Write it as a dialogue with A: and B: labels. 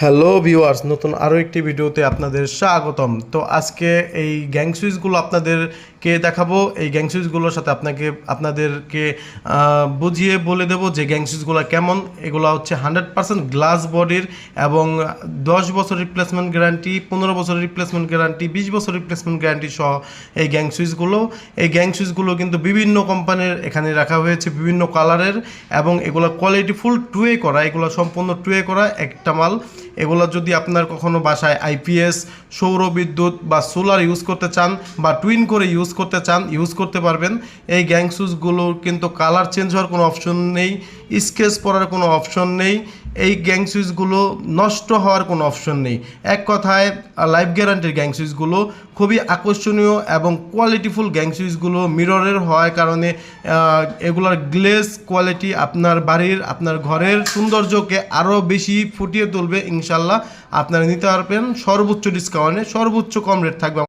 A: Hello viewers, নতুন আরও একটি ভিডিওতে আপনাদের স্বাগতম। তো আজকে এই গ্যাং সুইচগুলো আপনাদেরকে দেখাবো। এই গ্যাং সুইচগুলোর সাথে আপনাদেরকে বুঝিয়ে বলে দেবো যে গ্যাং সুইচগুলো কেমন। এগুলো হচ্ছে 100% গ্লাস বডির এবং 10 বছর রিপ্লেসমেন্ট গ্যারান্টি, 15 বছর রিপ্লেসমেন্ট গ্যারান্টি, 20 বছর রিপ্লেসমেন্ট গ্যারান্টি সহ এই গ্যাং সুইচগুলো কিন্তু বিভিন্ন কোম্পানির এখানে রাখা হয়েছে, বিভিন্ন কালারের, এবং এগুলো কোয়ালিটি ফুল টুয়ে করা, এগুলো সম্পূর্ণ টুয়ে করা একটা মাল। এগুলো যদি আপনার কখনো বাসায় আইপিএস, সৌর বিদ্যুৎ বা সোলার ইউজ করতে চান বা টুইন করে ইউজ করতে চান, ইউজ করতে পারবেন। এই গ্যাং সুইচগুলোর কিন্তু কালার চেঞ্জ হওয়ার কোনো অপশন নেই, স্কেচ পড়ার কোনো অপশন নেই, এই গ্যাং সুইচগুলো নষ্ট হওয়ার কোনো অপশন নেই। এক কথায় লাইফ গ্যারান্টির গ্যাং সুইচগুলো খুবই আকর্ষণীয় এবং কোয়ালিটিফুল গ্যাং সুইচগুলো মিররের হওয়ার কারণে এগুলোর গ্লেজ কোয়ালিটি আপনার ঘরের সৌন্দর্যকে আরও বেশি ফুটিয়ে তুলবে। ইনশাল্লাহ আপনারা নিতে পারবেন সর্বোচ্চ ডিসকাউন্টে, সর্বোচ্চ কম রেট থাকবে।